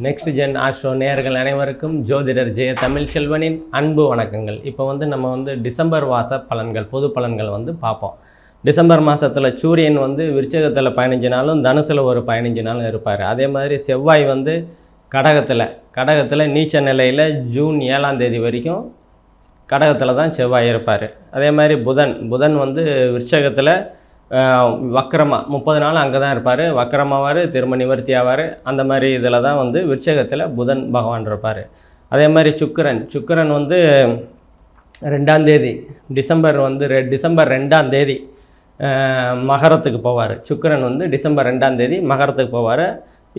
Next gen astro நேயர்கள் அனைவருக்கும் ஜோதிடர் ஜெய தமிழ்ச்செல்வனின் அன்பு வணக்கங்கள். இப்போ நம்ம டிசம்பர் மாத பலன்கள், பொது பலன்கள் பார்ப்போம். டிசம்பர் மாதத்தில் சூரியன் விருச்சகத்தில் 15 நாளும் தனுசில் ஒரு 15 நாளும் இருப்பார். அதே மாதிரி செவ்வாய் கடகத்தில் நீச்ச நிலையில் ஜூன் 7ஆம் தேதி வரைக்கும் கடகத்தில் தான் செவ்வாய் இருப்பார். அதே மாதிரி புதன் விருச்சகத்தில் வக்கரமாக 30 நாள் அங்கே தான் இருப்பார். வக்கரமாவார், திரும்ப நிவர்த்தி ஆவார். அந்த மாதிரி இதில் தான் விருச்சகத்தில் புதன் பகவான் இருப்பார். அதே மாதிரி சுக்கிரன் 2ஆம் தேதி டிசம்பர் 2ஆம் தேதி மகரத்துக்கு போவார். சுக்கிரன் டிசம்பர் 2ஆம் தேதி மகரத்துக்கு போவார்.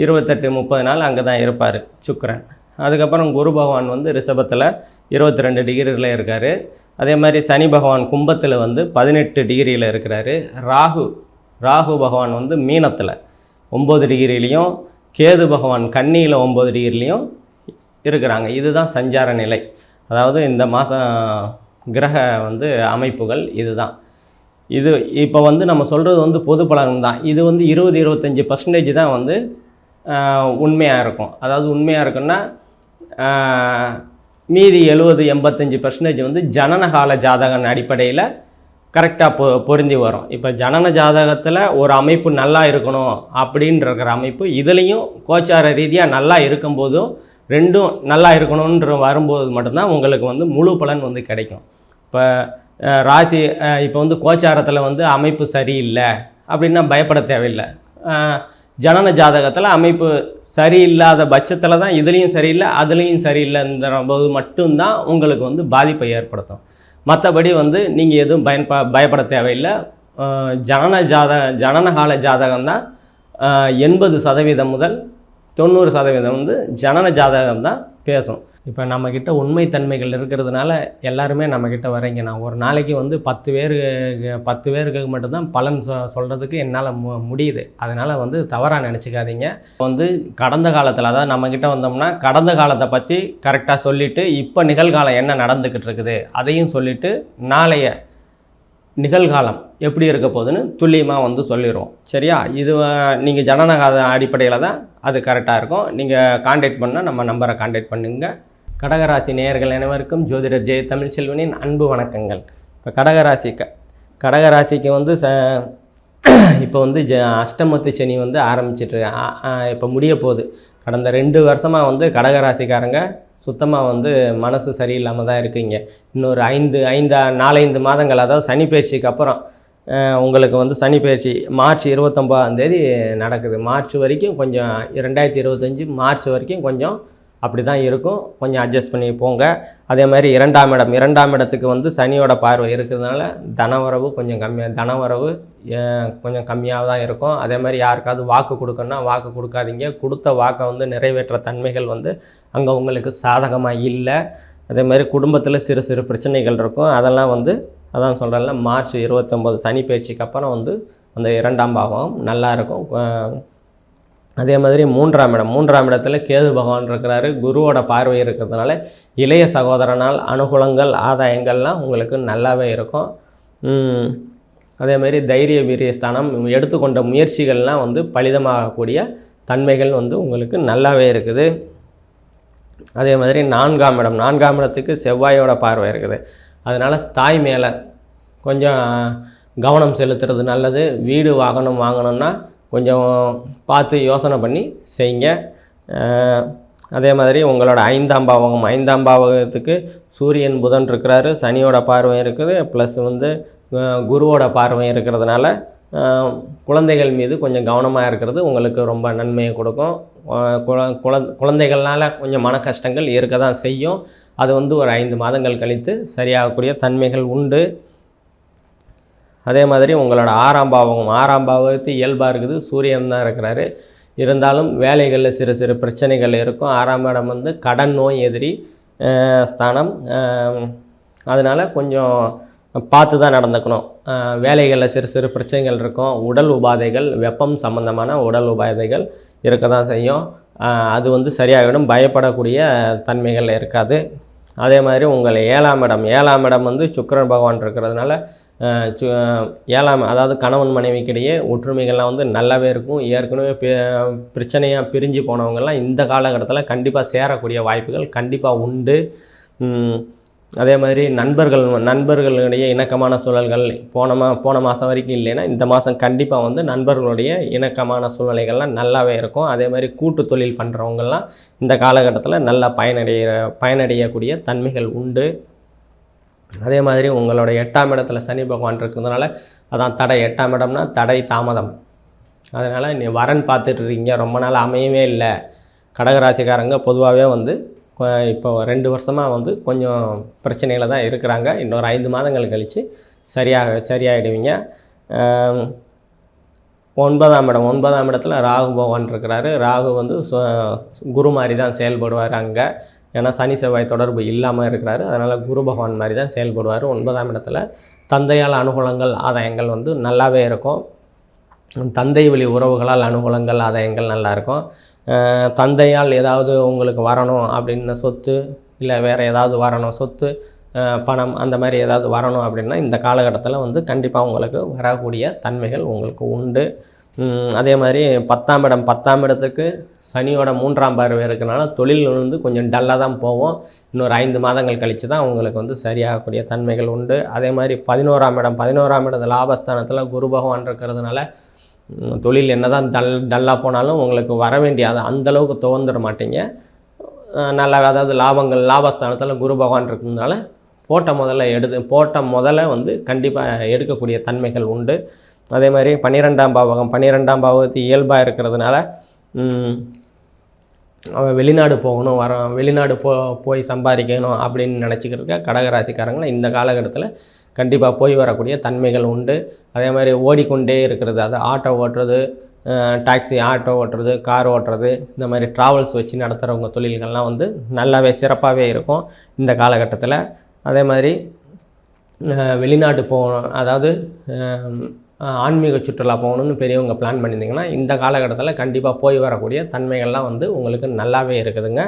28-30 நாள் அங்கே தான் இருப்பார் சுக்கிரன். அதுக்கப்புறம் குரு பகவான் ரிஷபத்தில் 22 டிகிரியில் இருக்கார். அதே மாதிரி சனி பகவான் கும்பத்தில் 18 டிகிரியில் இருக்கிறாரு. ராகு பகவான் மீனத்தில் 9 டிகிரிலையும், கேது பகவான் கன்னியில் 9 டிகிரிலையும் இருக்கிறாங்க. இதுதான் சஞ்சார நிலை. அதாவது இந்த மாதம் கிரக அமைப்புகள் இதுதான். இது இப்போ நம்ம சொல்கிறது பொது பலன் தான். இது 20-25% தான் உண்மையாக இருக்கும். அதாவது உண்மையாக இருக்குன்னா மீதி 70-85% ஜனனகால ஜாதகம் அடிப்படையில் கரெக்டாக பொருந்தி வரும். இப்போ ஜனன ஜாதகத்தில் ஒரு அமைப்பு நல்லா இருக்கணும் அப்படின்ற அமைப்பு இதுலேயும் கோச்சார ரீதியாக நல்லா இருக்கும்போதும் ரெண்டும் நல்லா இருக்கணுன்ற வரும்போது மட்டும்தான் உங்களுக்கு முழு பலன் கிடைக்கும். இப்போ ராசி இப்போ கோச்சாரத்தில் அமைப்பு சரியில்லை அப்படின்னா பயப்பட தேவையில்லை. ஜனன ஜாதகத்தில் அமைப்பு சரியில்லாத பட்சத்தில் தான் இதுலேயும் சரியில்லை அதுலேயும் சரியில்லைன்ற போது மட்டும்தான் உங்களுக்கு பாதிப்பை ஏற்படுத்தும். மற்றபடி நீங்கள் எதுவும் பயப்பட தேவையில்லை. ஜனனகால ஜாதகம் தான் 80% முதல் 90% ஜனன ஜாதகம் தான் பேசும். இப்போ நம்மக்கிட்ட உண்மைத்தன்மைகள் இருக்கிறதுனால எல்லாருமே நம்மக்கிட்ட வரீங்க. நான் ஒரு நாளைக்கு 10 பேருக்கு மட்டும்தான் பலன் சொல்கிறதுக்கு என்னால் முடியுது. அதனால் தவறாக நினச்சிக்காதீங்க. கடந்த காலத்தில், அதாவது நம்மக்கிட்ட வந்தோம்னா கடந்த காலத்தை பற்றி கரெக்டாக சொல்லிவிட்டு இப்போ நிகழ்காலம் என்ன நடந்துக்கிட்டு இருக்குது அதையும் சொல்லிவிட்டு நாளைய நிகழ்காலம் எப்படி இருக்க போகுதுன்னு துல்லியமாக சொல்லிடுவோம். சரியா? இது நீங்கள் ஜனனகால அடிப்படையில் தான் அது கரெக்டாக இருக்கும். நீங்கள் கான்டாக்ட் பண்ணால் நம்ம நம்பரை கான்டாக்ட் பண்ணுங்க. கடகராசி நேயர்கள் அனைவருக்கும் ஜோதிடர் ஜெய தமிழ்ச்செல்வனின் அன்பு வணக்கங்கள். இப்போ கடகராசிக்கு இப்போ அஷ்டமத்து சனி ஆரம்பிச்சிட்டு இப்போ முடிய போகுது. கடந்த 2 வருஷமாக கடகராசிக்காரங்க சுத்தமாக மனசு சரியில்லாமல் தான் இருக்கீங்க. இன்னொரு 4-5 மாதங்கள், அதாவது சனி பயிற்சிக்கு அப்புறம் உங்களுக்கு சனி பயிற்சி மார்ச் 29ஆம் தேதி நடக்குது. மார்ச் வரைக்கும் கொஞ்சம் 2025 மார்ச் வரைக்கும் கொஞ்சம் அப்படி தான் இருக்கும். கொஞ்சம் அட்ஜஸ்ட் பண்ணி போங்க. அதே மாதிரி 2ஆம் இடத்துக்கு சனியோட பார்வை இருக்கிறதுனால தனவரவு கொஞ்சம் கம்மியாக தான் இருக்கும். அதே மாதிரி யாருக்காவது வாக்கு கொடுக்கணுன்னா வாக்கு கொடுக்காதீங்க. கொடுத்த வாக்கை நிறைவேற்ற தன்மைகள் அங்கே உங்களுக்கு சாதகமாக இல்லை. அதே மாதிரி குடும்பத்தில் சிறு பிரச்சனைகள் இருக்கும். அதெல்லாம் அதான் சொல்கிறேன்ல, மார்ச் 29 சனி பயிற்சிக்கு அப்புறம் அந்த 2ஆம் பாவம் நல்லாயிருக்கும். அதே மாதிரி 3ஆம் இடத்துல கேது பகவான் இருக்கிறாரு. குருவோட பார்வை இருக்கிறதுனால இளைய சகோதரனால் அனுகூலங்கள் ஆதாயங்கள்லாம் உங்களுக்கு நல்லாவே இருக்கும். அதே மாதிரி தைரிய வீரிய ஸ்தானம், எடுத்துக்கொண்ட முயற்சிகள்லாம் பலிதமாகக்கூடிய தன்மைகள் உங்களுக்கு நல்லாவே இருக்குது. அதே மாதிரி 4ஆம் இடத்துக்கு செவ்வாயோட பார்வை இருக்குது. அதனால் தாய் மேலே கொஞ்சம் கவனம் செலுத்துறது நல்லது. வீடு வாங்கணும்னா கொஞ்சம் பார்த்து யோசனை பண்ணி செய்யுங்க. அதே மாதிரி உங்களோட 5ஆம் பாவகத்துக்கு சூரியன் புதன் இருக்கிறாரு. சனியோட பார்வை இருக்குது. ப்ளஸ் குருவோட பார்வை இருக்கிறதுனால குழந்தைகள் மீது கொஞ்சம் கவனமாக இருக்கிறது உங்களுக்கு ரொம்ப நன்மையை கொடுக்கும். குழந்தைகள்னால் கொஞ்சம் மன கஷ்டங்கள் இருக்க தான் செய்யும். அது ஒரு 5 மாதங்கள் கழித்து சரியாகக்கூடிய தன்மைகள் உண்டு. அதே மாதிரி உங்களோட 6ஆம் பாவகத்து இயல்பாக இருக்குது. சூரியன் தான் இருக்கிறாரு. இருந்தாலும் வேலைகளில் சிறு பிரச்சனைகள் இருக்கும். 6ஆம் இடம் கடன் நோய் எதிரி ஸ்தானம். அதனால் கொஞ்சம் பார்த்து தான் நடந்துக்கணும். வேலைகளில் சிறு பிரச்சனைகள் இருக்கும். உடல் உபாதைகள், வெப்பம் சம்பந்தமான உடல் உபாதைகள் இருக்க தான் செய்யும். அது சரியாகிடும். பயப்படக்கூடிய தன்மைகள் இருக்காது. அதே மாதிரி உங்கள் 7ஆம் இடம் சுக்கிரன் பகவான் இருக்கிறதுனால ஏழாம் அதாவது கணவன் மனைவிக்கிடையே ஒற்றுமைகள்லாம் வந்து நல்லாவே இருக்கும். ஏற்கனவே பிரச்சனையாக பிரிஞ்சு போனவங்கெல்லாம் இந்த காலகட்டத்தில் கண்டிப்பாக சேரக்கூடிய வாய்ப்புகள் கண்டிப்பாக உண்டு. அதே மாதிரி நண்பர்களுடைய இணக்கமான சூழல்கள் போன மாதம் வரைக்கும் இல்லைன்னா இந்த மாதம் கண்டிப்பாக வந்து நண்பர்களுடைய இணக்கமான சூழ்நிலைகள்லாம் நல்லாவே இருக்கும். அதே மாதிரி கூட்டு தொழில் பண்ணுறவங்கெல்லாம் இந்த காலகட்டத்தில் நல்லா பயனடையக்கூடிய தன்மைகள் உண்டு. அதே மாதிரி உங்களோட 8ஆம் இடத்துல சனி பகவான் இருக்கிறதுனால அதான் தடை. 8ஆம் இடம்னா தடை தாமதம். அதனால் நீ வரன் பார்த்துட்ருக்கீங்க, ரொம்ப நாள் அமையவே இல்லை. கடகராசிக்காரங்க பொதுவாகவே வந்து இப்போ 2 வருஷமாக வந்து கொஞ்சம் பிரச்சனையில் தான் இருக்கிறாங்க. இன்னொரு 5 மாதங்கள் கழித்து சரியாகிடுவீங்க. 9ஆம் இடத்துல ராகு பகவான் இருக்கிறாரு. ராகு வந்து குரு மாதிரி தான் செயல்படுவார் அங்கே. ஏன்னா சனி செவ்வாய் தொடர்பு இல்லாமல் இருக்கிறாரு. அதனால் குரு பகவான் மாதிரி தான் செயல்படுவார் 9ஆம் இடத்துல. தந்தையால் அனுகூலங்கள் ஆதாயங்கள் வந்து நல்லாவே இருக்கும். தந்தை வழி உறவுகளால் அனுகூலங்கள் ஆதாயங்கள் நல்லாயிருக்கும். தந்தையால் ஏதாவது உங்களுக்கு வரணும் அப்படின்னு சொத்து இல்லை வேறு ஏதாவது வரணும், சொத்து பணம் அந்த மாதிரி ஏதாவது வரணும் அப்படின்னா இந்த காலகட்டத்தில் வந்து கண்டிப்பாக உங்களுக்கு வரக்கூடிய தன்மைகள் உங்களுக்கு உண்டு. அதே மாதிரி 10ஆம் இடத்துக்கு சனியோட 3ஆம் பார்வை இருக்கிறனால தொழில் வந்து கொஞ்சம் டல்லாக தான் போவோம். இன்னொரு 5 மாதங்கள் கழித்து தான் உங்களுக்கு வந்து சரியாகக்கூடிய தன்மைகள் உண்டு. அதே மாதிரி 11ஆம் இடம் லாபஸ்தானத்தில் குரு பகவான் இருக்கிறதுனால தொழில் என்ன தான் டல்லாக போனாலும் உங்களுக்கு வர வேண்டிய அந்தளவுக்கு துவந்துட மாட்டீங்க. நல்லா அதாவது லாபஸ்தானத்தில் குரு பகவான் இருக்கிறதுனால போட்ட முதல்ல வந்து கண்டிப்பாக எடுக்கக்கூடிய தன்மைகள் உண்டு. அதே மாதிரி 12ஆம் பாவகத்து இயல்பாக இருக்கிறதுனால அவன் வெளிநாடு போகணும் வெளிநாடு போய் சம்பாதிக்கணும் அப்படின்னு நினச்சிக்கிட்டு கடகராசிக்காரங்களை இந்த காலகட்டத்தில் கண்டிப்பாக போய் வரக்கூடிய தன்மைகள் உண்டு. அதே மாதிரி ஓடிக்கொண்டே இருக்கிறது, அது ஆட்டோ ஓட்டுறது, டாக்ஸி ஆட்டோ ஓட்டுறது, கார் ஓட்டுறது, இந்த மாதிரி ட்ராவல்ஸ் வச்சு நடத்துகிறவங்க தொழில்கள்லாம் வந்து நல்லாவே சிறப்பாகவே இருக்கும் இந்த காலகட்டத்தில். அதே மாதிரி வெளிநாட்டு போகணும், அதாவது ஆன்மீக சுற்றுலா போகணுன்னு பெரியவங்க பிளான் பண்ணியிருந்தீங்கன்னா இந்த காலகட்டத்தில் கண்டிப்பாக போய் வரக்கூடிய தன்மைகள்லாம் வந்து உங்களுக்கு நல்லாவே இருக்குதுங்க.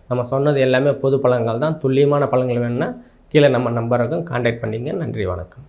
நம்ம சொன்னது எல்லாமே பொது பலன்கள் தான். துல்லியமான பலன்கள் வேணும்னா கீழே நம்ம நம்பருக்கும் கான்டாக்ட் பண்ணிங்க. நன்றி, வணக்கம்.